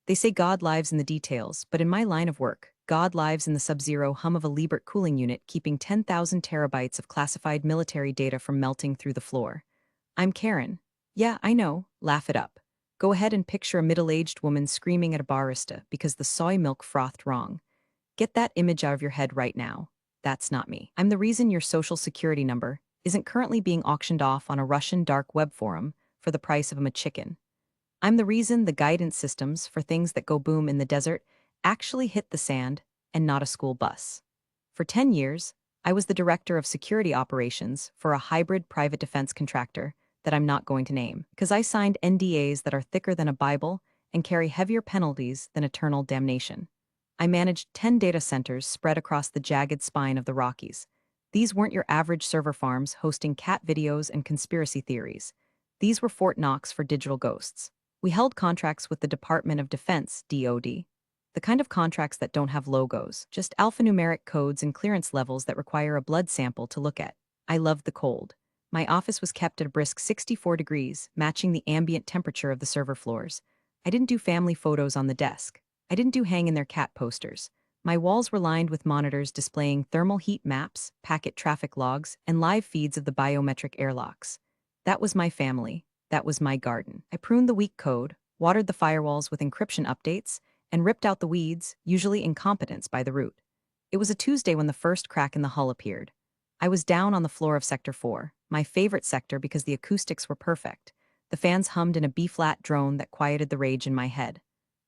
They say God lives in the details, but in my line of work, God lives in the sub-zero hum of a Liebert cooling unit keeping 10,000 terabytes of classified military data from melting through the floor. I'm Karen. Yeah, I know. Laugh it up. Go ahead and picture a middle-aged woman screaming at a barista because the soy milk frothed wrong. Get that image out of your head right now. That's not me. I'm the reason your social security number isn't currently being auctioned off on a Russian dark web forum for the price of a McChicken. I'm the reason the guidance systems for things that go boom in the desert actually hit the sand and not a school bus. For 10 years, I was the director of security operations for a hybrid private defense contractor that I'm not going to name, because I signed NDAs that are thicker than a Bible and carry heavier penalties than eternal damnation. I managed 10 data centers spread across the jagged spine of the Rockies. These weren't your average server farms hosting cat videos and conspiracy theories. These were Fort Knox for digital ghosts. We held contracts with the Department of Defense, DoD. The kind of contracts that don't have logos, just alphanumeric codes and clearance levels that require a blood sample to look at. I loved the cold. My office was kept at a brisk 64 degrees, matching the ambient temperature of the server floors. I didn't do family photos on the desk. I didn't do hang in their cat posters. My walls were lined with monitors displaying thermal heat maps, packet traffic logs, and live feeds of the biometric airlocks. That was my family. That was my garden. I pruned the weak code, watered the firewalls with encryption updates, and ripped out the weeds, usually incompetence, by the root. It was a Tuesday when the first crack in the hull appeared. I was down on the floor of Sector 4, my favorite sector because the acoustics were perfect. The fans hummed in a B-flat drone that quieted the rage in my head.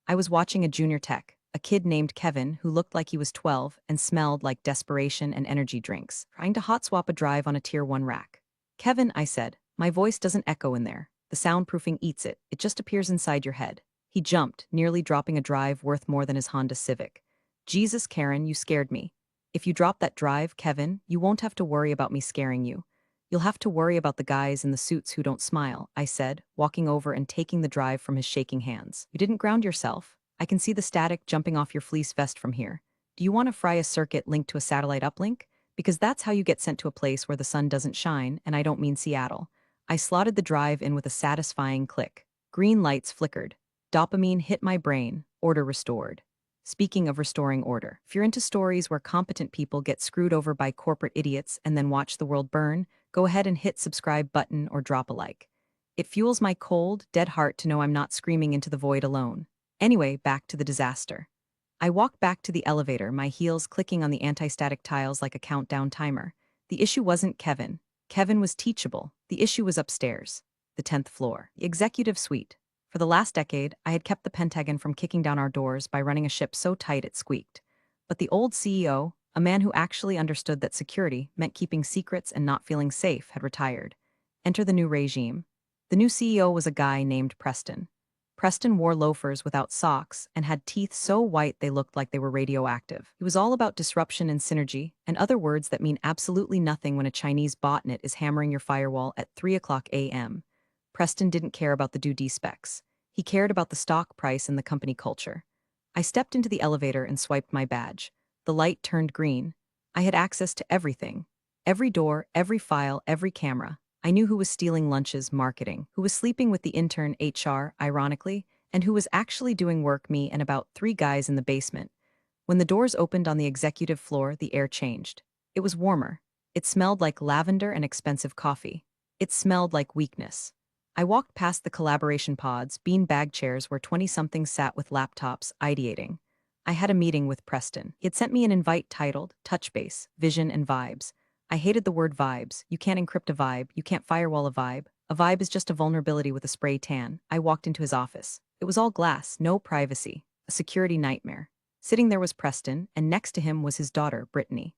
I was watching a junior tech, a kid named Kevin who looked like he was 12 and smelled like desperation and energy drinks, trying to hot swap a drive on a Tier 1 rack. Kevin, I said, my voice doesn't echo in there. The soundproofing eats it. It just appears inside your head. He jumped, nearly dropping a drive worth more than his Honda Civic. Jesus, Karen, you scared me. If you drop that drive, Kevin, you won't have to worry about me scaring you. You'll have to worry about the guys in the suits who don't smile, I said, walking over and taking the drive from his shaking hands. You didn't ground yourself. I can see the static jumping off your fleece vest from here. Do you want to fry a circuit linked to a satellite uplink? Because that's how you get sent to a place where the sun doesn't shine, and I don't mean Seattle. I slotted the drive in with a satisfying click. Green lights flickered. Dopamine hit my brain. Order restored. Speaking of restoring order, if you're into stories where competent people get screwed over by corporate idiots and then watch the world burn, go ahead and hit subscribe button or drop a like. It fuels my cold, dead heart to know I'm not screaming into the void alone. Anyway, back to the disaster. I walked back to the elevator, my heels clicking on the anti-static tiles like a countdown timer. The issue wasn't Kevin. Kevin was teachable. The issue was upstairs, the 10th floor, the executive suite. For the last decade, I had kept the Pentagon from kicking down our doors by running a ship so tight it squeaked. But the old CEO, a man who actually understood that security meant keeping secrets and not feeling safe, had retired. Enter the new regime. The new CEO was a guy named Preston. Preston wore loafers without socks and had teeth so white they looked like they were radioactive. He was all about disruption and synergy, and other words that mean absolutely nothing when a Chinese botnet is hammering your firewall at 3 o'clock a.m. Preston didn't care about the due specs. He cared about the stock price and the company culture. I stepped into the elevator and swiped my badge. The light turned green. I had access to everything. Every door, every file, every camera. I knew who was stealing lunches, marketing, who was sleeping with the intern HR, ironically, and who was actually doing work me and about 3 guys in the basement. When the doors opened on the executive floor, the air changed. It was warmer. It smelled like lavender and expensive coffee. It smelled like weakness. I walked past the collaboration pods, bean-bag chairs where 20-somethings sat with laptops, ideating. I had a meeting with Preston. He had sent me an invite titled Touch Base, Vision and Vibes. I hated the word vibes. You can't encrypt a vibe. You can't firewall a vibe. A vibe is just a vulnerability with a spray tan. I walked into his office. It was all glass, no privacy. A security nightmare. Sitting there was Preston, and next to him was his daughter, Brittany.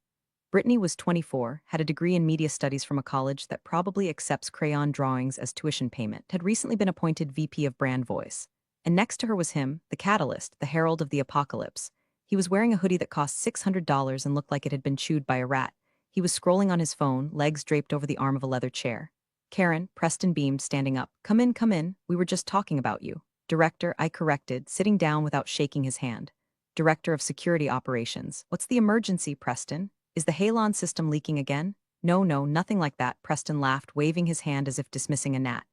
Brittany was 24, had a degree in media studies from a college that probably accepts crayon drawings as tuition payment, had recently been appointed VP of Brand Voice. And next to her was him, the catalyst, the herald of the apocalypse. He was wearing a hoodie that cost $600 and looked like it had been chewed by a rat. He was scrolling on his phone, legs draped over the arm of a leather chair. Karen, Preston beamed, standing up. Come in, come in. We were just talking about you. Director, I corrected, sitting down without shaking his hand. Director of Security Operations. What's the emergency, Preston? Is the Halon system leaking again? No, nothing like that, Preston laughed, waving his hand as if dismissing a gnat.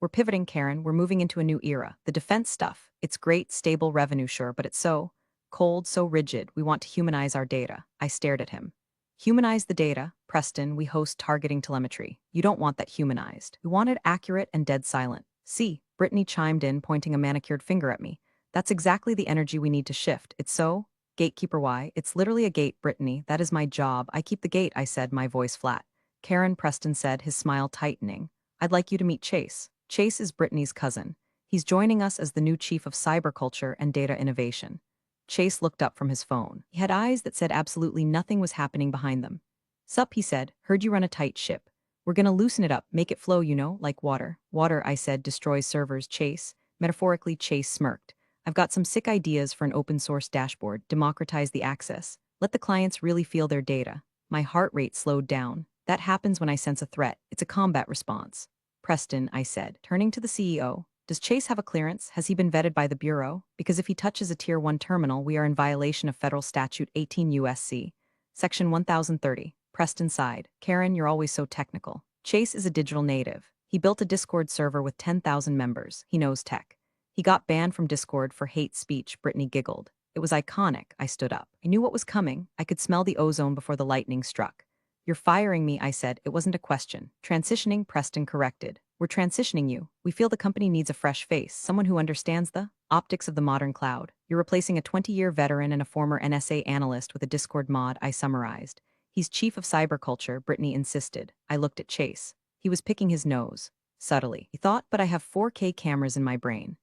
We're pivoting, Karen. We're moving into a new era. The defense stuff. It's great, stable revenue, sure, but it's so cold, so rigid. We want to humanize our data. I stared at him. Humanize the data. Preston, we host targeting telemetry. You don't want that humanized. We want it accurate and dead silent. See, Brittany chimed in, pointing a manicured finger at me. That's exactly the energy we need to shift. It's so gatekeeper. Why? It's literally a gate, Brittany. That is my job. I keep the gate, I said, my voice flat. Karen, Preston said, his smile tightening. I'd like you to meet Chase. Chase is Brittany's cousin. He's joining us as the new chief of cyberculture and data innovation. Chase looked up from his phone. He had eyes that said absolutely nothing was happening behind them. Sup, he said. Heard you run a tight ship. We're gonna loosen it up, make it flow, like water. Water, I said, destroys servers. Chase. Metaphorically, Chase smirked. I've got some sick ideas for an open source dashboard. Democratize the access. Let the clients really feel their data. My heart rate slowed down. That happens when I sense a threat. It's a combat response. Preston, I said, turning to the CEO. Does Chase have a clearance? Has he been vetted by the Bureau? Because if he touches a Tier 1 terminal, we are in violation of Federal Statute 18 U.S.C. Section 1030. Preston sighed. Karen, you're always so technical. Chase is a digital native. He built a Discord server with 10,000 members. He knows tech. He got banned from Discord for hate speech. Brittany giggled. It was iconic. I stood up. I knew what was coming. I could smell the ozone before the lightning struck. You're firing me, I said. It wasn't a question. Transitioning, Preston corrected. We're transitioning you. We feel the company needs a fresh face, someone who understands the optics of the modern cloud. You're replacing a 20-year veteran and a former NSA analyst with a Discord mod, I summarized. He's chief of cyberculture, Brittany insisted. I looked at Chase. He was picking his nose. Subtly. He thought, but I have 4K cameras in my brain.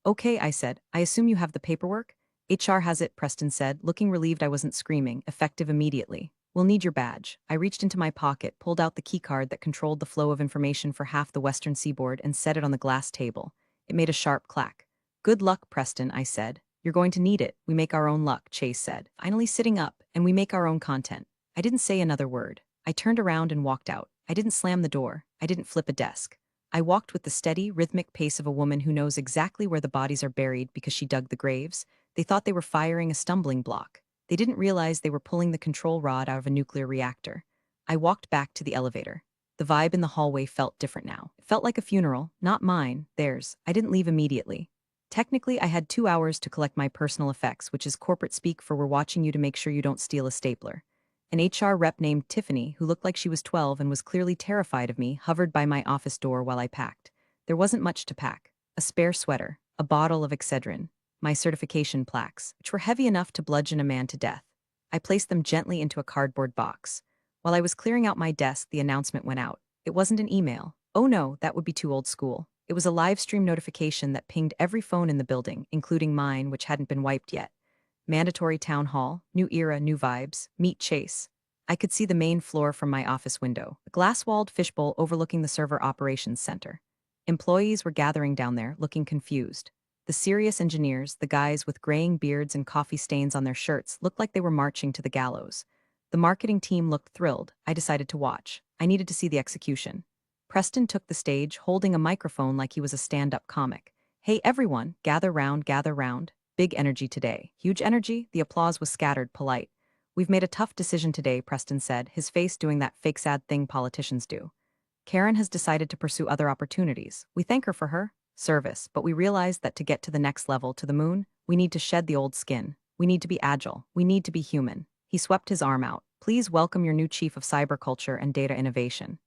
Okay, I said. I assume you have the paperwork? HR has it, Preston said, looking relieved I wasn't screaming, effective immediately. We'll need your badge. I reached into my pocket, pulled out the keycard that controlled the flow of information for half the western seaboard, and set it on the glass table. It made a sharp clack. Good luck, Preston, I said. You're going to need it. We make our own luck, Chase said. Finally sitting up, and we make our own content. I didn't say another word. I turned around and walked out. I didn't slam the door. I didn't flip a desk. I walked with the steady, rhythmic pace of a woman who knows exactly where the bodies are buried because she dug the graves. They thought they were firing a stumbling block. They didn't realize they were pulling the control rod out of a nuclear reactor. I walked back to the elevator. The vibe in the hallway felt different now. It felt like a funeral, not mine, theirs. I didn't leave immediately. Technically, I had 2 hours to collect my personal effects, which is corporate speak for we're watching you to make sure you don't steal a stapler. An HR rep named Tiffany, who looked like she was 12 and was clearly terrified of me, hovered by my office door while I packed. There wasn't much to pack. A spare sweater, a bottle of Excedrin, my certification plaques, which were heavy enough to bludgeon a man to death. I placed them gently into a cardboard box. While I was clearing out my desk, the announcement went out. It wasn't an email. Oh no, that would be too old school. It was a live stream notification that pinged every phone in the building, including mine, which hadn't been wiped yet. Mandatory town hall, new era, new vibes, meet Chase. I could see the main floor from my office window, a glass-walled fishbowl overlooking the server operations center. Employees were gathering down there, looking confused. The serious engineers, the guys with graying beards and coffee stains on their shirts, looked like they were marching to the gallows. The marketing team looked thrilled. I decided to watch. I needed to see the execution. Preston took the stage, holding a microphone like he was a stand-up comic. Hey everyone, gather round, gather round. Big energy today. Huge energy? The applause was scattered, polite. We've made a tough decision today, Preston said, his face doing that fake sad thing politicians do. Karen has decided to pursue other opportunities. We thank her for her service, but we realize that to get to the next level, to the moon, we need to shed the old skin. We need to be agile. We need to be human. He swept his arm out. Please welcome your new chief of cyberculture and data innovation.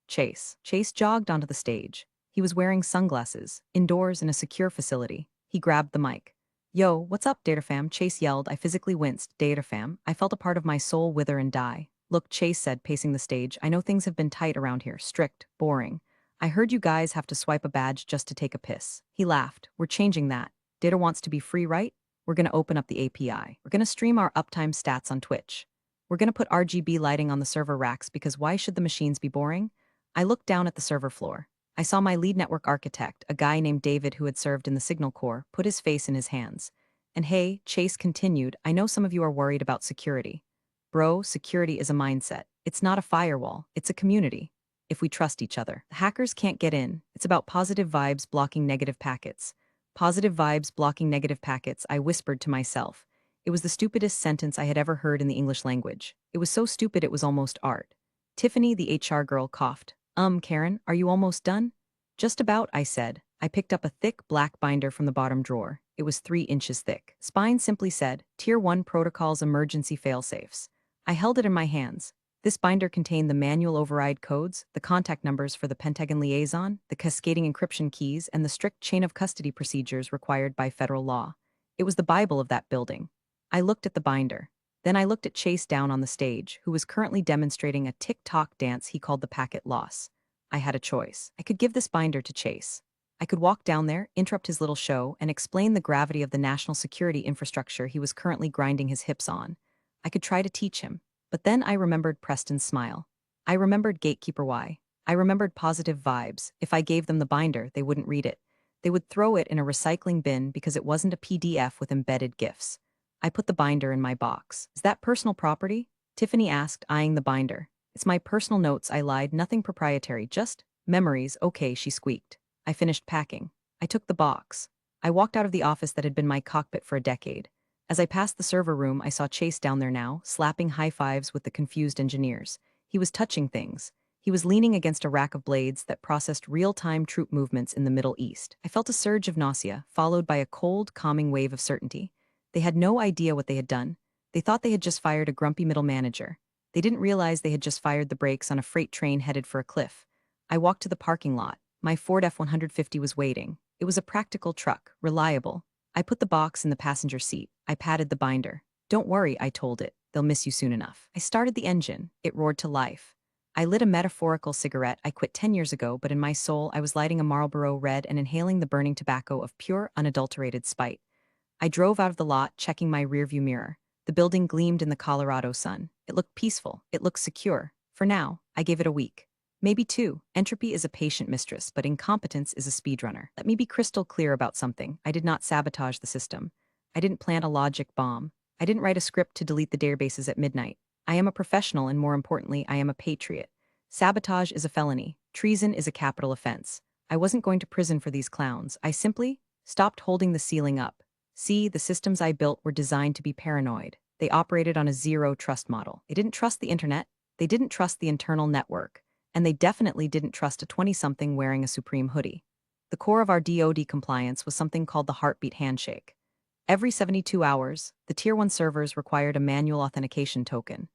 Chase. Chase jogged onto the stage. He was wearing sunglasses, indoors in a secure facility. He grabbed the mic. Yo, what's up, DataFam? Chase yelled. I physically winced. DataFam. I felt a part of my soul wither and die. Look, Chase said, pacing the stage. I know things have been tight around here. Strict. Boring. I heard you guys have to swipe a badge just to take a piss. He laughed. We're changing that. Data wants to be free, right? We're going to open up the API. We're going to stream our uptime stats on Twitch. We're going to put RGB lighting on the server racks because why should the machines be boring? I looked down at the server floor. I saw my lead network architect, a guy named David who had served in the Signal Corps, put his face in his hands. And hey, Chase continued, I know some of you are worried about security. Bro, security is a mindset. It's not a firewall. It's a community. If we trust each other, the hackers can't get in. It's about positive vibes blocking negative packets. Positive vibes blocking negative packets, I whispered to myself. It was the stupidest sentence I had ever heard in the English language. It was so stupid it was almost art. Tiffany, the HR girl, coughed. Karen, are you almost done? Just about, I said. I picked up a thick black binder from the bottom drawer. It was 3 inches thick. Spine simply said, Tier 1 Protocols Emergency Failsafes. I held it in my hands. This binder contained the manual override codes, the contact numbers for the Pentagon liaison, the cascading encryption keys, and the strict chain of custody procedures required by federal law. It was the Bible of that building. I looked at the binder. Then I looked at Chase down on the stage, who was currently demonstrating a tick-tock dance he called the packet loss. I had a choice. I could give this binder to Chase. I could walk down there, interrupt his little show, and explain the gravity of the national security infrastructure he was currently grinding his hips on. I could try to teach him. But then I remembered Preston's smile. I remembered Gatekeeper Y. I remembered positive vibes. If I gave them the binder, they wouldn't read it. They would throw it in a recycling bin because it wasn't a PDF with embedded GIFs. I put the binder in my box. Is that personal property? Tiffany asked, eyeing the binder. It's my personal notes, I lied, nothing proprietary, just memories. Okay, she squeaked. I finished packing. I took the box. I walked out of the office that had been my cockpit for a decade. As I passed the server room, I saw Chase down there now, slapping high fives with the confused engineers. He was touching things. He was leaning against a rack of blades that processed real-time troop movements in the Middle East. I felt a surge of nausea, followed by a cold, calming wave of certainty. They had no idea what they had done. They thought they had just fired a grumpy middle manager. They didn't realize they had just fired the brakes on a freight train headed for a cliff. I walked to the parking lot. My Ford F-150 was waiting. It was a practical truck, reliable. I put the box in the passenger seat. I patted the binder. Don't worry, I told it. They'll miss you soon enough. I started the engine. It roared to life. I lit a metaphorical cigarette I quit 10 years ago, but in my soul I was lighting a Marlboro Red and inhaling the burning tobacco of pure, unadulterated spite. I drove out of the lot, checking my rearview mirror. The building gleamed in the Colorado sun. It looked peaceful. It looked secure. For now, I gave it a week. Maybe 2. Entropy is a patient mistress, but incompetence is a speedrunner. Let me be crystal clear about something. I did not sabotage the system. I didn't plant a logic bomb. I didn't write a script to delete the databases at midnight. I am a professional, and more importantly, I am a patriot. Sabotage is a felony. Treason is a capital offense. I wasn't going to prison for these clowns. I simply stopped holding the ceiling up. See, the systems I built were designed to be paranoid. They operated on a zero-trust model. They didn't trust the internet. They didn't trust the internal network. And they definitely didn't trust a 20-something wearing a Supreme hoodie. The core of our DoD compliance was something called the heartbeat handshake. Every 72 hours, the Tier 1 servers required a manual authentication token.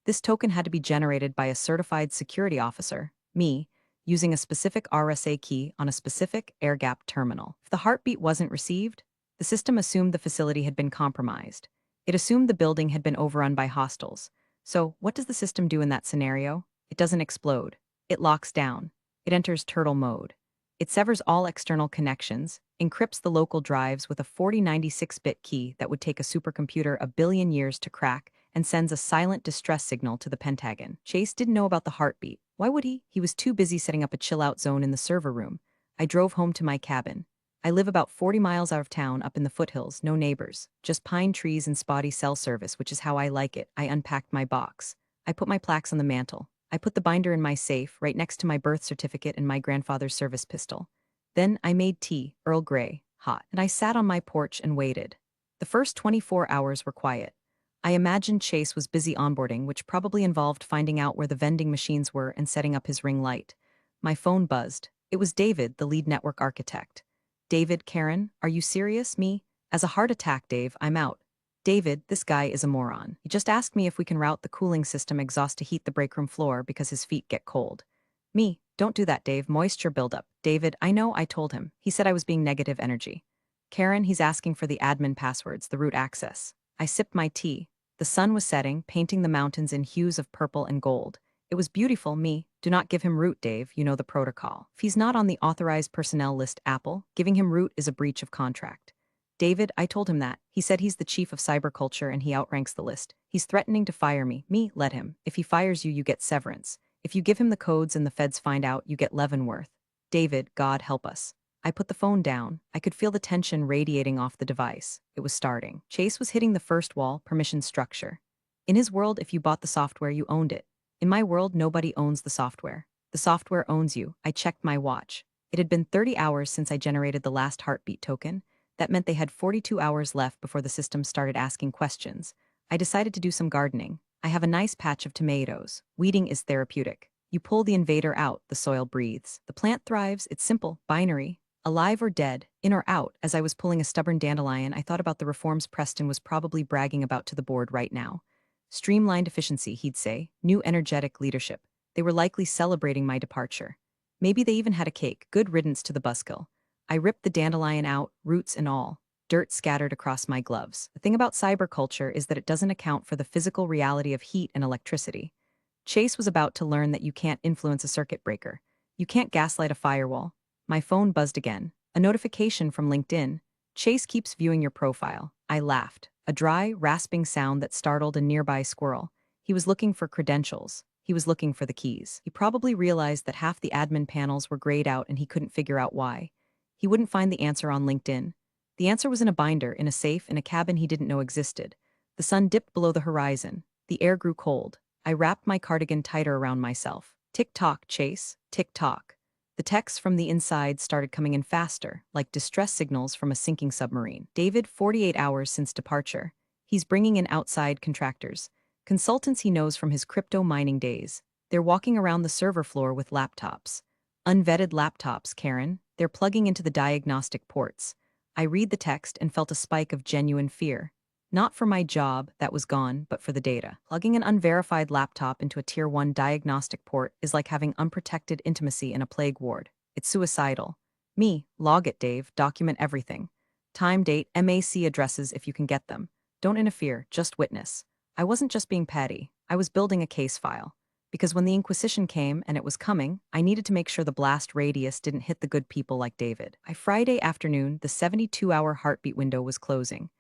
This token had to be generated by a certified security officer, me, using a specific RSA key on a specific air-gapped terminal. If the heartbeat wasn't received, the system assumed the facility had been compromised. It assumed the building had been overrun by hostiles. So, what does the system do in that scenario? It doesn't explode. It locks down. It enters turtle mode. It severs all external connections, encrypts the local drives with a 4096-bit key that would take a supercomputer a billion years to crack, and sends a silent distress signal to the Pentagon. Chase didn't know about the heartbeat. Why would he? He was too busy setting up a chill-out zone in the server room. I drove home to my cabin. I live about 40 miles out of town up in the foothills, no neighbors, just pine trees and spotty cell service, which is how I like it. I unpacked my box. I put my plaques on the mantle. I put the binder in my safe, right next to my birth certificate and my grandfather's service pistol. Then I made tea, Earl Grey, hot, and I sat on my porch and waited. The first 24 hours were quiet. I imagined Chase was busy onboarding, which probably involved finding out where the vending machines were and setting up his ring light. My phone buzzed. It was David, the lead network architect. David, Karen, are you serious? Me? As a heart attack, Dave, I'm out. David, this guy is a moron. He just asked me if we can route the cooling system exhaust to heat the break room floor because his feet get cold. Me, don't do that, Dave. Moisture buildup. David, I know, I told him. He said I was being negative energy. Karen, he's asking for the admin passwords, the root access. I sipped my tea. The sun was setting, painting the mountains in hues of purple and gold. It was beautiful. Me, do not give him root, Dave. You know the protocol. If he's not on the authorized personnel list, Apple, giving him root is a breach of contract. David, I told him that. He said he's the chief of cyberculture and he outranks the list. He's threatening to fire me. Me, let him. If he fires you, you get severance. If you give him the codes and the feds find out, you get Leavenworth. David, God help us. I put the phone down. I could feel the tension radiating off the device. It was starting. Chase was hitting the first wall, permission structure. In his world, if you bought the software, you owned it. In my world, nobody owns the software. The software owns you. I checked my watch. It had been 30 hours since I generated the last heartbeat token. That meant they had 42 hours left before the system started asking questions. I decided to do some gardening. I have a nice patch of tomatoes. Weeding is therapeutic. You pull the invader out, the soil breathes. The plant thrives, it's simple, binary. Alive or dead, in or out. As I was pulling a stubborn dandelion, I thought about the reforms Preston was probably bragging about to the board right now. Streamlined efficiency, he'd say, new energetic leadership. They were likely celebrating my departure. Maybe they even had a cake, good riddance to the buskill. I ripped the dandelion out, roots and all. Dirt scattered across my gloves. The thing about cyberculture is that it doesn't account for the physical reality of heat and electricity. Chase was about to learn that you can't influence a circuit breaker. You can't gaslight a firewall. My phone buzzed again. A notification from LinkedIn. Chase keeps viewing your profile. I laughed. A dry, rasping sound that startled a nearby squirrel. He was looking for credentials. He was looking for the keys. He probably realized that half the admin panels were grayed out and he couldn't figure out why. He wouldn't find the answer on LinkedIn. The answer was in a binder, in a safe, in a cabin he didn't know existed. The sun dipped below the horizon. The air grew cold. I wrapped my cardigan tighter around myself. Tick-tock, Chase. Tick-tock. The texts from the inside started coming in faster, like distress signals from a sinking submarine. David, 48 hours since departure. He's bringing in outside contractors. Consultants he knows from his crypto mining days. They're walking around the server floor with laptops. Unvetted laptops, Karen. They're plugging into the diagnostic ports. I read the text and felt a spike of genuine fear. Not for my job, that was gone, but for the data. Plugging an unverified laptop into a Tier 1 diagnostic port is like having unprotected intimacy in a plague ward. It's suicidal. Me, log it, Dave, document everything. Time, date, MAC addresses if you can get them. Don't interfere, just witness. I wasn't just being petty, I was building a case file. Because when the Inquisition came, and it was coming, I needed to make sure the blast radius didn't hit the good people like David. By Friday afternoon, the 72-hour heartbeat window was closing.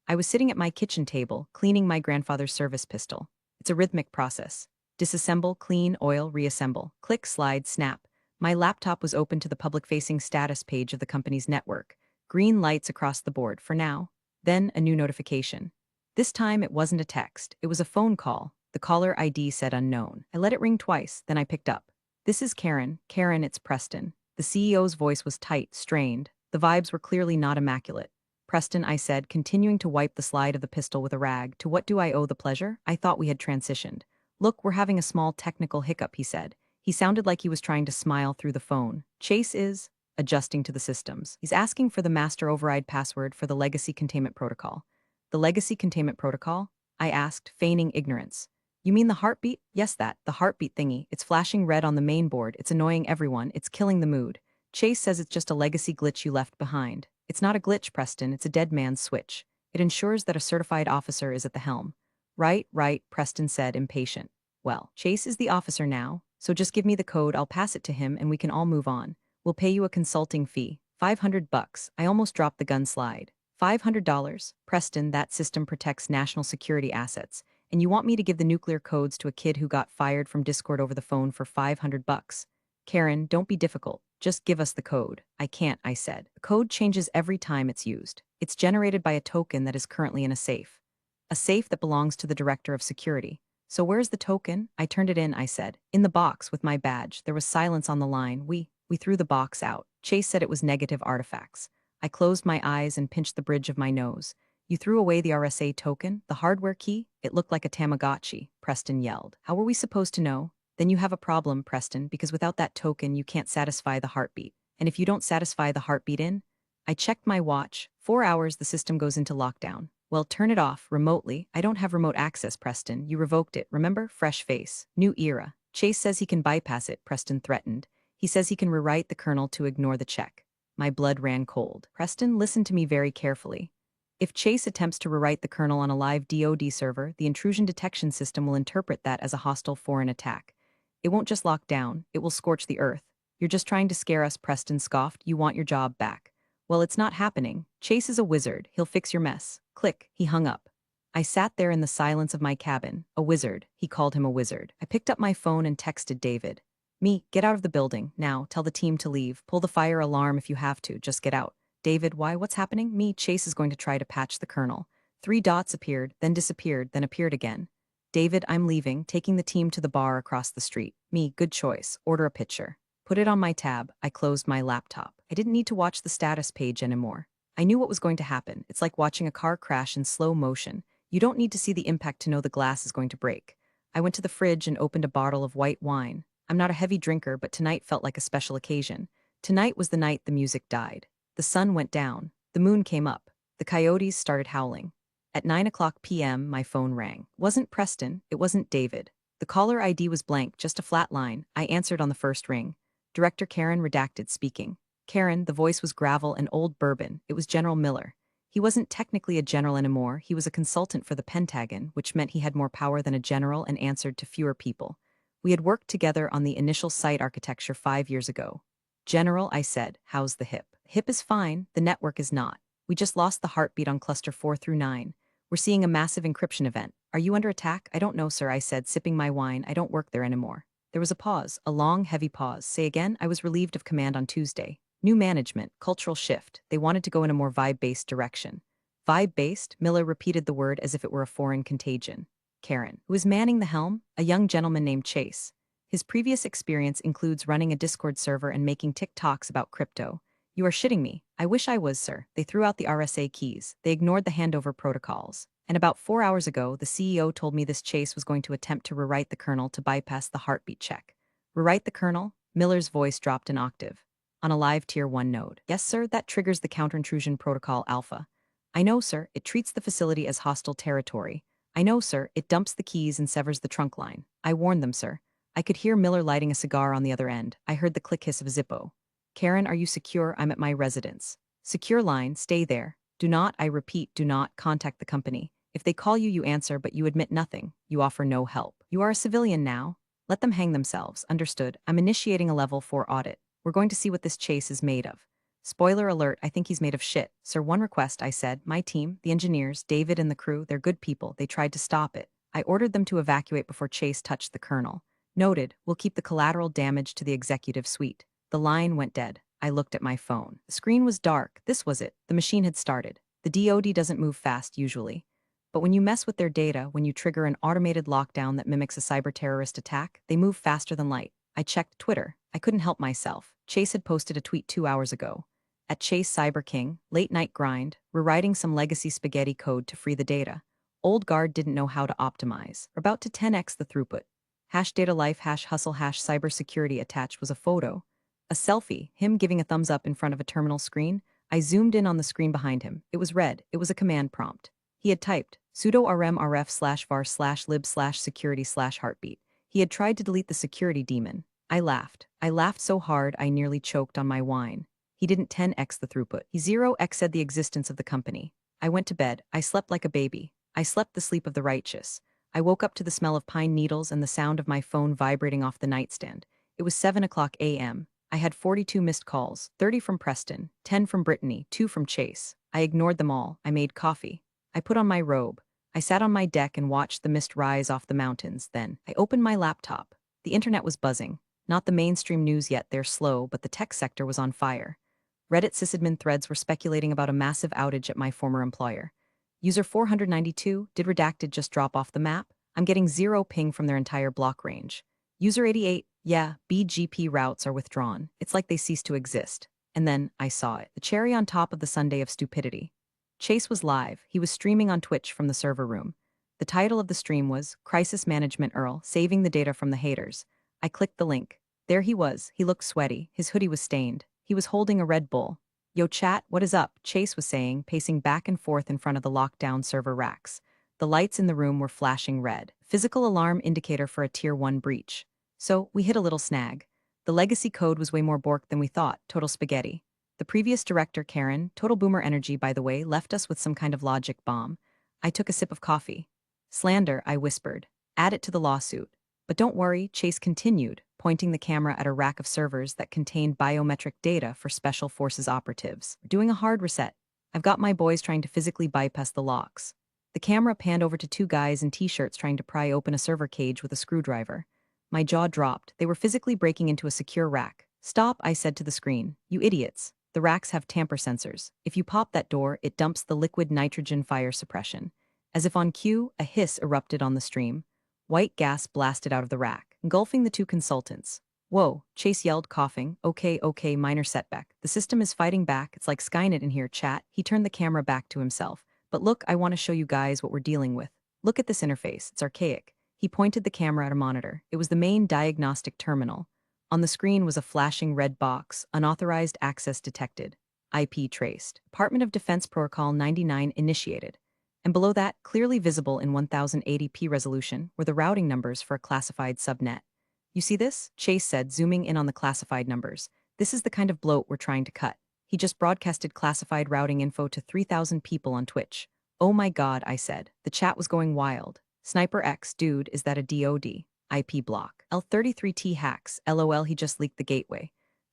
I was sitting at my kitchen table, cleaning my grandfather's service pistol. It's a rhythmic process. Disassemble, clean, oil, reassemble. Click, slide, snap. My laptop was open to the public-facing status page of the company's network. Green lights across the board, for now. Then, a new notification. This time, it wasn't a text. It was a phone call. The caller ID said unknown. I let it ring twice, then I picked up. This is Karen. Karen, it's Preston. The CEO's voice was tight, strained. The vibes were clearly not immaculate. Preston, I said, continuing to wipe the slide of the pistol with a rag. To what do I owe the pleasure? I thought we had transitioned. Look, we're having a small technical hiccup, he said. He sounded like he was trying to smile through the phone. Chase is adjusting to the systems. He's asking for the master override password for the legacy containment protocol. The legacy containment protocol? I asked, feigning ignorance. You mean the heartbeat? Yes, the heartbeat thingy. It's flashing red on the main board. It's annoying everyone. It's killing the mood. Chase says it's just a legacy glitch you left behind. It's not a glitch, Preston. It's a dead man's switch. It ensures that a certified officer is at the helm. Right, Preston said, impatient. Well, Chase is the officer now, so just give me the code, I'll pass it to him, and we can all move on. We'll pay you a consulting fee. $500. I almost dropped the gun slide. $500. Preston, that system protects national security assets. And you want me to give the nuclear codes to a kid who got fired from Discord over the phone for $500? Karen, don't be difficult. Just give us the code. I can't, I said. The code changes every time it's used. It's generated by a token that is currently in a safe. A safe that belongs to the director of security. So where's the token? I turned it in, I said. In the box with my badge. There was silence on the line. We threw the box out. Chase said it was negative artifacts. I closed my eyes and pinched the bridge of my nose. You threw away the RSA token? The hardware key? It looked like a Tamagotchi, Preston yelled. How were we supposed to know? Then you have a problem, Preston, because without that token you can't satisfy the heartbeat. And if you don't satisfy the heartbeat I checked my watch. 4 hours the system goes into lockdown. Well, turn it off, remotely. I don't have remote access, Preston. You revoked it, remember? Fresh face. New era. Chase says he can bypass it, Preston threatened. He says he can rewrite the kernel to ignore the check. My blood ran cold. Preston, listen to me very carefully. If Chase attempts to rewrite the kernel on a live DoD server, the intrusion detection system will interpret that as a hostile foreign attack. It won't just lock down, it will scorch the earth. You're just trying to scare us, Preston scoffed. You want your job back. Well, it's not happening. Chase is a wizard. He'll fix your mess. Click. He hung up. I sat there in the silence of my cabin. A wizard. He called him a wizard. I picked up my phone and texted David. Me, get out of the building. Now, tell the team to leave. Pull the fire alarm if you have to. Just get out. David, why? What's happening? Me, Chase is going to try to patch the kernel. 3 dots appeared, then disappeared, then appeared again. David, I'm leaving, taking the team to the bar across the street. Me, good choice. Order a pitcher. Put it on my tab. I closed my laptop. I didn't need to watch the status page anymore. I knew what was going to happen. It's like watching a car crash in slow motion. You don't need to see the impact to know the glass is going to break. I went to the fridge and opened a bottle of white wine. I'm not a heavy drinker, but tonight felt like a special occasion. Tonight was the night the music died. The sun went down. The moon came up. The coyotes started howling. At 9 o'clock p.m., my phone rang. It wasn't Preston. It wasn't David. The caller ID was blank, just a flat line. I answered on the first ring. Director Karen redacted speaking. Karen, the voice was gravel and old bourbon. It was General Miller. He wasn't technically a general anymore. He was a consultant for the Pentagon, which meant he had more power than a general and answered to fewer people. We had worked together on the initial site architecture 5 years ago. General, I said, how's the hip? Hip is fine, the network is not. We just lost the heartbeat on cluster 4 through 9. We're seeing a massive encryption event. Are you under attack? I don't know, sir, I said, sipping my wine. I don't work there anymore. There was a pause, a long, heavy pause. Say again? I was relieved of command on Tuesday. New management, cultural shift. They wanted to go in a more vibe-based direction. Vibe-based? Miller repeated the word as if it were a foreign contagion. Karen, who is manning the helm, a young gentleman named Chase. His previous experience includes running a Discord server and making TikToks about crypto. You are shitting me. I wish I was, sir. They threw out the RSA keys. They ignored the handover protocols. And about 4 hours ago, the CEO told me this Chase was going to attempt to rewrite the kernel to bypass the heartbeat check. Rewrite the kernel? Miller's voice dropped an octave. On a live Tier 1 node. Yes, sir, that triggers the counterintuition protocol alpha. I know, sir, it treats the facility as hostile territory. I know, sir, it dumps the keys and severs the trunk line. I warned them, sir. I could hear Miller lighting a cigar on the other end. I heard the click hiss of Zippo. Karen, are you secure? I'm at my residence. Secure line, stay there. Do not, I repeat, do not contact the company. If they call you, you answer, but you admit nothing. You offer no help. You are a civilian now. Let them hang themselves. Understood. I'm initiating a level 4 audit. We're going to see what this Chase is made of. Spoiler alert, I think he's made of shit. Sir, one request, I said. My team, the engineers, David and the crew, they're good people. They tried to stop it. I ordered them to evacuate before Chase touched the kernel. Noted, we'll keep the collateral damage to the executive suite. The line went dead. I looked at my phone. The screen was dark. This was it. The machine had started. The DoD doesn't move fast usually. But when you mess with their data, when you trigger an automated lockdown that mimics a cyber-terrorist attack, they move faster than light. I checked Twitter. I couldn't help myself. Chase had posted a tweet 2 hours ago. At Chase Cyber King, late night grind, rewriting some legacy spaghetti code to free the data. Old guard didn't know how to optimize. We're about to 10x the throughput. Hash data life hash hustle hash cybersecurity attached was a photo. A selfie, him giving a thumbs up in front of a terminal screen. I zoomed in on the screen behind him. It was red. It was a command prompt. He had typed sudo rm rf/var/lib/security/heartbeat. He had tried to delete the security daemon. I laughed. I laughed so hard I nearly choked on my wine. He didn't 10x the throughput. He 0x said the existence of the company. I went to bed. I slept like a baby. I slept the sleep of the righteous. I woke up to the smell of pine needles and the sound of my phone vibrating off the nightstand. It was 7 o'clock a.m. I had 42 missed calls, 30 from Preston, 10 from Brittany, 2 from Chase. I ignored them all. I made coffee. I put on my robe. I sat on my deck and watched the mist rise off the mountains. Then I opened my laptop. The internet was buzzing. Not the mainstream news yet, they're slow, but the tech sector was on fire. Reddit sysadmin threads were speculating about a massive outage at my former employer. User 492, did redacted just drop off the map? I'm getting 0 ping from their entire block range. User 88, yeah, BGP routes are withdrawn. It's like they ceased to exist. And then I saw it. The cherry on top of the sundae of stupidity. Chase was live. He was streaming on Twitch from the server room. The title of the stream was Crisis Management Earl, Saving the Data from the Haters. I clicked the link. There he was. He looked sweaty. His hoodie was stained. He was holding a Red Bull. Yo chat, what is up? Chase was saying, pacing back and forth in front of the lockdown server racks. The lights in the room were flashing red. Physical alarm indicator for a Tier 1 breach. So, we hit a little snag. The legacy code was way more borked than we thought, total spaghetti. The previous director, Karen, total boomer energy by the way, left us with some kind of logic bomb. I took a sip of coffee. Slander, I whispered. Add it to the lawsuit. But don't worry, Chase continued, pointing the camera at a rack of servers that contained biometric data for Special Forces operatives. We're doing a hard reset. I've got my boys trying to physically bypass the locks. The camera panned over to 2 guys in t-shirts trying to pry open a server cage with a screwdriver. My jaw dropped. They were physically breaking into a secure rack. Stop, I said to the screen. You idiots. The racks have tamper sensors. If you pop that door, it dumps the liquid nitrogen fire suppression. As if on cue, a hiss erupted on the stream. White gas blasted out of the rack, engulfing the 2 consultants. Whoa, Chase yelled, coughing. Okay, minor setback. The system is fighting back. It's like Skynet in here, chat. He turned the camera back to himself. But look, I want to show you guys what we're dealing with. Look at this interface. It's archaic. He pointed the camera at a monitor. It was the main diagnostic terminal. On the screen was a flashing red box, unauthorized access detected. IP traced. Department of Defense Protocol 99 initiated. And below that, clearly visible in 1080p resolution, were the routing numbers for a classified subnet. You see this? Chase said, zooming in on the classified numbers. This is the kind of bloat we're trying to cut. He just broadcasted classified routing info to 3,000 people on Twitch. Oh my god, I said. The chat was going wild. Sniper X, dude, is that a DOD? IP block. L33T hacks, LOL, he just leaked the gateway.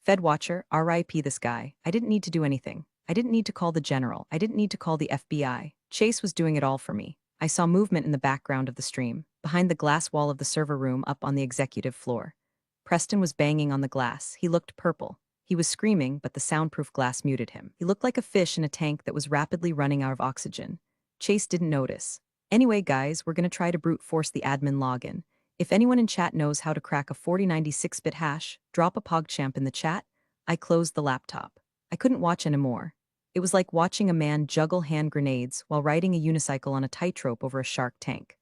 Fedwatcher, RIP this guy. I didn't need to do anything. I didn't need to call the general. I didn't need to call the FBI. Chase was doing it all for me. I saw movement in the background of the stream, behind the glass wall of the server room up on the executive floor. Preston was banging on the glass. He looked purple. He was screaming, but the soundproof glass muted him. He looked like a fish in a tank that was rapidly running out of oxygen. Chase didn't notice. Anyway, guys, we're gonna try to brute force the admin login. If anyone in chat knows how to crack a 4096-bit hash, drop a PogChamp in the chat. I closed the laptop. I couldn't watch anymore. It was like watching a man juggle hand grenades while riding a unicycle on a tightrope over a shark tank.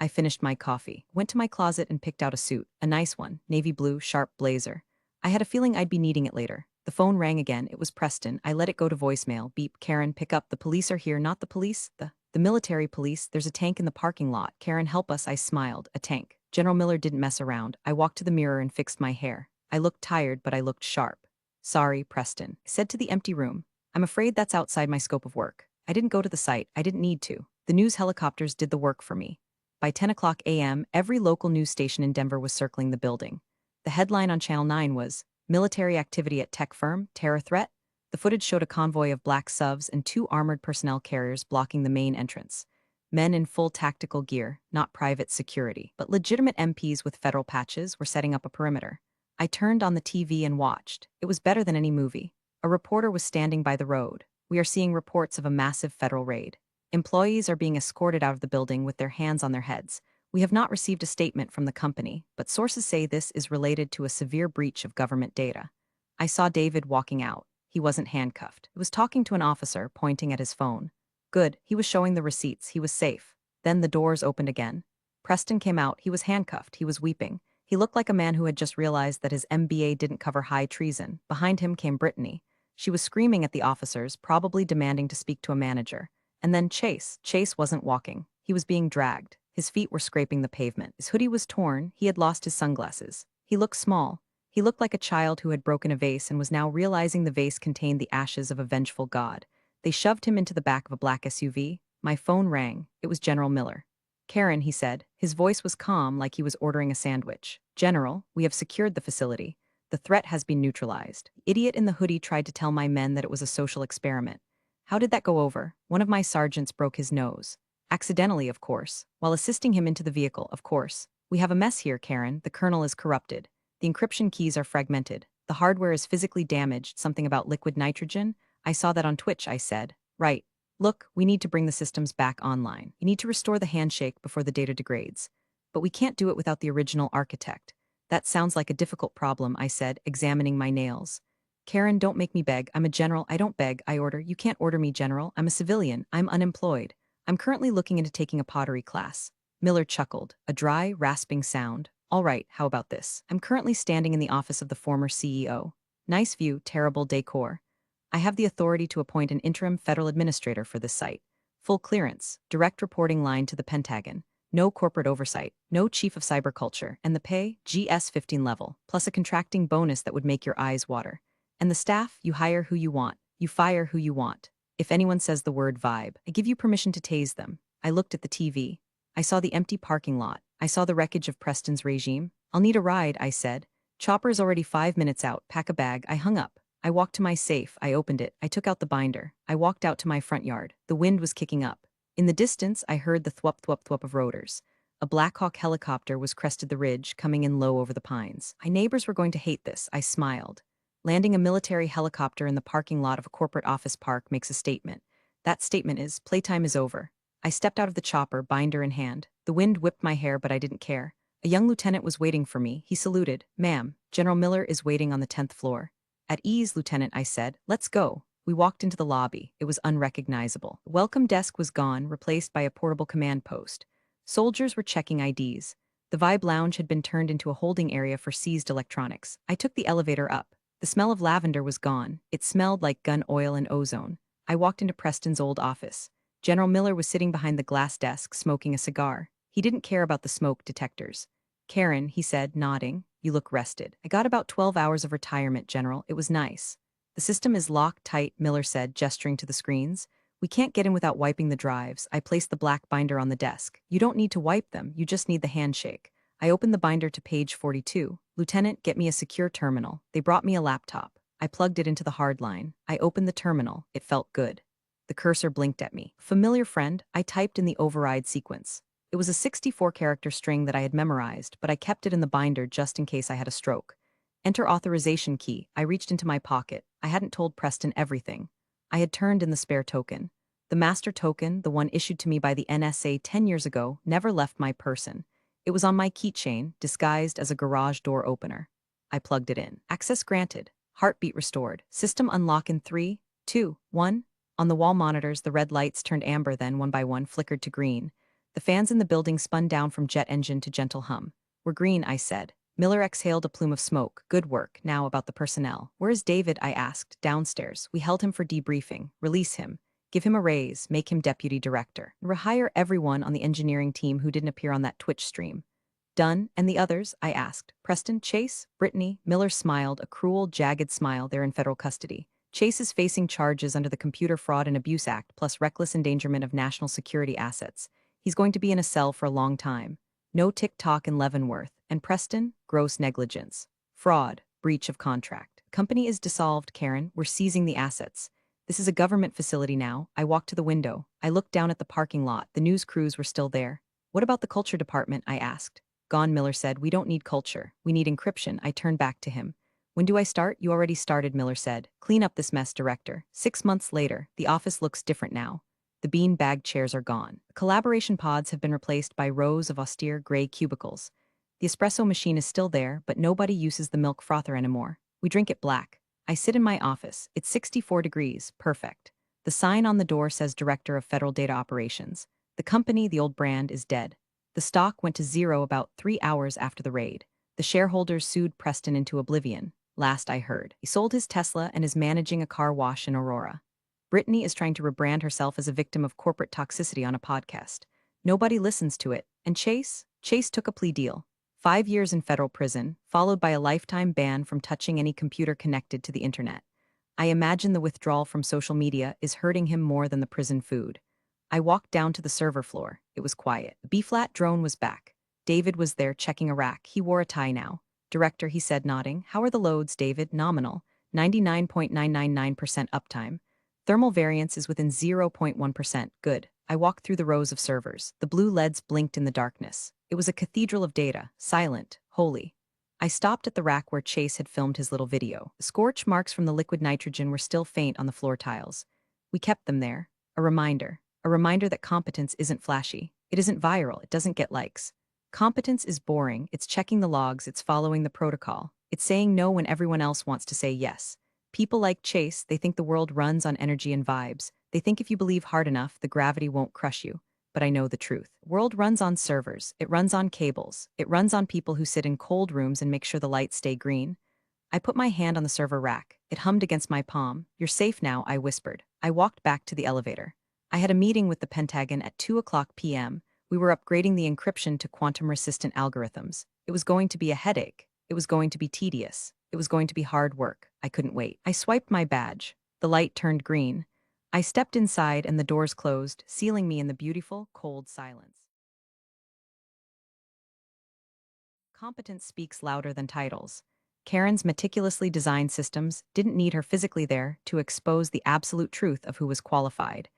I finished my coffee, went to my closet and picked out a suit, a nice one, navy blue, sharp blazer. I had a feeling I'd be needing it later. The phone rang again. It was Preston. I let it go to voicemail. Beep, Karen, pick up. The police are here, not the police. The military police. There's a tank in the parking lot. Karen, help us. I smiled. A tank. General Miller didn't mess around. I walked to the mirror and fixed my hair. I looked tired, but I looked sharp. Sorry, Preston. I said to the empty room. I'm afraid that's outside my scope of work. I didn't go to the site. I didn't need to. The news helicopters did the work for me. By 10 o'clock a.m., every local news station in Denver was circling the building. The headline on Channel 9 was, Military Activity at Tech Firm, Terror Threat. The footage showed a convoy of black subs and 2 armored personnel carriers blocking the main entrance. Men in full tactical gear, not private security, but legitimate MPs with federal patches were setting up a perimeter. I turned on the TV and watched. It was better than any movie. A reporter was standing by the road. We are seeing reports of a massive federal raid. Employees are being escorted out of the building with their hands on their heads. We have not received a statement from the company, but sources say this is related to a severe breach of government data. I saw David walking out. He wasn't handcuffed. He was talking to an officer, pointing at his phone. Good, he was showing the receipts. He was safe. Then the doors opened again. Preston came out. He was handcuffed. He was weeping. He looked like a man who had just realized that his MBA didn't cover high treason. Behind him came Brittany. She was screaming at the officers, probably demanding to speak to a manager. And then Chase. Chase wasn't walking. He was being dragged. His feet were scraping the pavement. His hoodie was torn. He had lost his sunglasses. He looked small. He looked like a child who had broken a vase and was now realizing the vase contained the ashes of a vengeful god. They shoved him into the back of a black SUV. My phone rang. It was General Miller. Karen, he said. His voice was calm, like he was ordering a sandwich. General, we have secured the facility. The threat has been neutralized. The idiot in the hoodie tried to tell my men that it was a social experiment. How did that go over? One of my sergeants broke his nose. Accidentally, of course. While assisting him into the vehicle, of course. We have a mess here, Karen. The kernel is corrupted. The encryption keys are fragmented. The hardware is physically damaged. Something about liquid nitrogen? I saw that on Twitch, I said. Right. Look, we need to bring the systems back online. We need to restore the handshake before the data degrades. But we can't do it without the original architect. That sounds like a difficult problem, I said, examining my nails. Karen, don't make me beg. I'm a general. I don't beg, I order. You can't order me, General. I'm a civilian. I'm unemployed. I'm currently looking into taking a pottery class. Miller chuckled, a dry, rasping sound. All right, how about this? I'm currently standing in the office of the former CEO. Nice view, terrible decor. I have the authority to appoint an interim federal administrator for this site. Full clearance, direct reporting line to the Pentagon. No corporate oversight, no chief of cyberculture, and the pay, GS-15 level, plus a contracting bonus that would make your eyes water. And the staff, you hire who you want, you fire who you want. If anyone says the word vibe, I give you permission to tase them. I looked at the TV. I saw the empty parking lot. I saw the wreckage of Preston's regime. I'll need a ride, I said. Chopper's already 5 minutes out. Pack a bag. I hung up. I walked to my safe. I opened it. I took out the binder. I walked out to my front yard. The wind was kicking up. In the distance, I heard the thwup thwup thwup of rotors. A Black Hawk helicopter was crested the ridge, coming in low over the pines. My neighbors were going to hate this. I smiled. Landing a military helicopter in the parking lot of a corporate office park makes a statement. That statement is, playtime is over. I stepped out of the chopper, binder in hand. The wind whipped my hair, but I didn't care. A young lieutenant was waiting for me. He saluted. Ma'am, General Miller is waiting on the 10th floor. At ease, Lieutenant, I said. Let's go. We walked into the lobby. It was unrecognizable. The welcome desk was gone, replaced by a portable command post. Soldiers were checking IDs. The Vibe Lounge had been turned into a holding area for seized electronics. I took the elevator up. The smell of lavender was gone. It smelled like gun oil and ozone. I walked into Preston's old office. General Miller was sitting behind the glass desk, smoking a cigar. He didn't care about the smoke detectors. "Karen," he said, nodding, "you look rested." "I got about 12 hours of retirement, General. It was nice." "The system is locked tight," Miller said, gesturing to the screens. "We can't get in without wiping the drives." I placed the black binder on the desk. "You don't need to wipe them, you just need the handshake." I opened the binder to page 42. "Lieutenant, get me a secure terminal." They brought me a laptop. I plugged it into the hard line. I opened the terminal. It felt good. The cursor blinked at me. "Familiar friend," I typed in the override sequence. It was a 64-character string that I had memorized, but I kept it in the binder just in case I had a stroke. "Enter authorization key." I reached into my pocket. I hadn't told Preston everything. I had turned in the spare token. The master token, the one issued to me by the NSA 10 years ago, never left my person. It was on my keychain, disguised as a garage door opener. I plugged it in. Access granted. Heartbeat restored. System unlock in 3, 2, 1. On the wall monitors, the red lights turned amber, then, one by one, flickered to green. The fans in the building spun down from jet engine to gentle hum. "We're green," I said. Miller exhaled a plume of smoke. "Good work. Now about the personnel." "Where is David?" I asked. "Downstairs. We held him for debriefing. Release him. Give him a raise. Make him deputy director. Rehire everyone on the engineering team who didn't appear on that Twitch stream." "Done. And the others?" I asked. "Preston, Chase, Brittany." Miller smiled, a cruel, jagged smile. "They're in federal custody. Chase is facing charges under the Computer Fraud and Abuse Act, plus reckless endangerment of national security assets. He's going to be in a cell for a long time. No tick-tock in Leavenworth. And Preston, gross negligence. Fraud, breach of contract. Company is dissolved, Karen. We're seizing the assets. This is a government facility now." I walked to the window. I looked down at the parking lot. The news crews were still there. "What about the culture department?" I asked. "Gone," Miller said. "We don't need culture. We need encryption." I turned back to him. "When do I start?" "You already started," Miller said. "Clean up this mess, Director." 6 months later, the office looks different now. The bean-bag chairs are gone. Collaboration pods have been replaced by rows of austere gray cubicles. The espresso machine is still there, but nobody uses the milk frother anymore. We drink it black. I sit in my office. It's 64 degrees. Perfect. The sign on the door says Director of Federal Data Operations. The company, the old brand, is dead. The stock went to zero about 3 hours after the raid. The shareholders sued Preston into oblivion. Last I heard, he sold his Tesla and is managing a car wash in Aurora. Brittany is trying to rebrand herself as a victim of corporate toxicity on a podcast. Nobody listens to it. And Chase took a plea deal. 5 years in federal prison, followed by a lifetime ban from touching any computer connected to the internet. I imagine the withdrawal from social media is hurting him more than the prison food. I walked down to the server floor. It was quiet. The B-flat drone was back. David was there checking a rack. He wore a tie now. "Director," he said, nodding. "How are the loads, David?" "Nominal. 99.999% uptime. Thermal variance is within 0.1%. Good." I walked through the rows of servers. The blue LEDs blinked in the darkness. It was a cathedral of data, silent, holy. I stopped at the rack where Chase had filmed his little video. The scorch marks from the liquid nitrogen were still faint on the floor tiles. We kept them there. A reminder that competence isn't flashy. It isn't viral. It doesn't get likes. Competence is boring. It's checking the logs. It's following the protocol. It's saying no when everyone else wants to say yes. People like Chase, they think the world runs on energy and vibes. They think if you believe hard enough, the gravity won't crush you. But I know the truth. World runs on servers. It runs on cables. It runs on people who sit in cold rooms and make sure the lights stay green. I put my hand on the server rack. It hummed against my palm. "You're safe now," I whispered. I walked back to the elevator. I had a meeting with the Pentagon at 2:00 p.m. We were upgrading the encryption to quantum-resistant algorithms. It was going to be a headache. It was going to be tedious. It was going to be hard work. I couldn't wait. I swiped my badge. The light turned green. I stepped inside and the doors closed, sealing me in the beautiful, cold silence. Competence speaks louder than titles. Karen's meticulously designed systems didn't need her physically there to expose the absolute truth of who was qualified.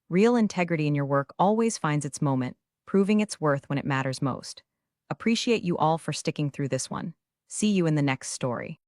Real integrity in your work always finds its moment, proving its worth when it matters most. Appreciate you all for sticking through this one. See you in the next story.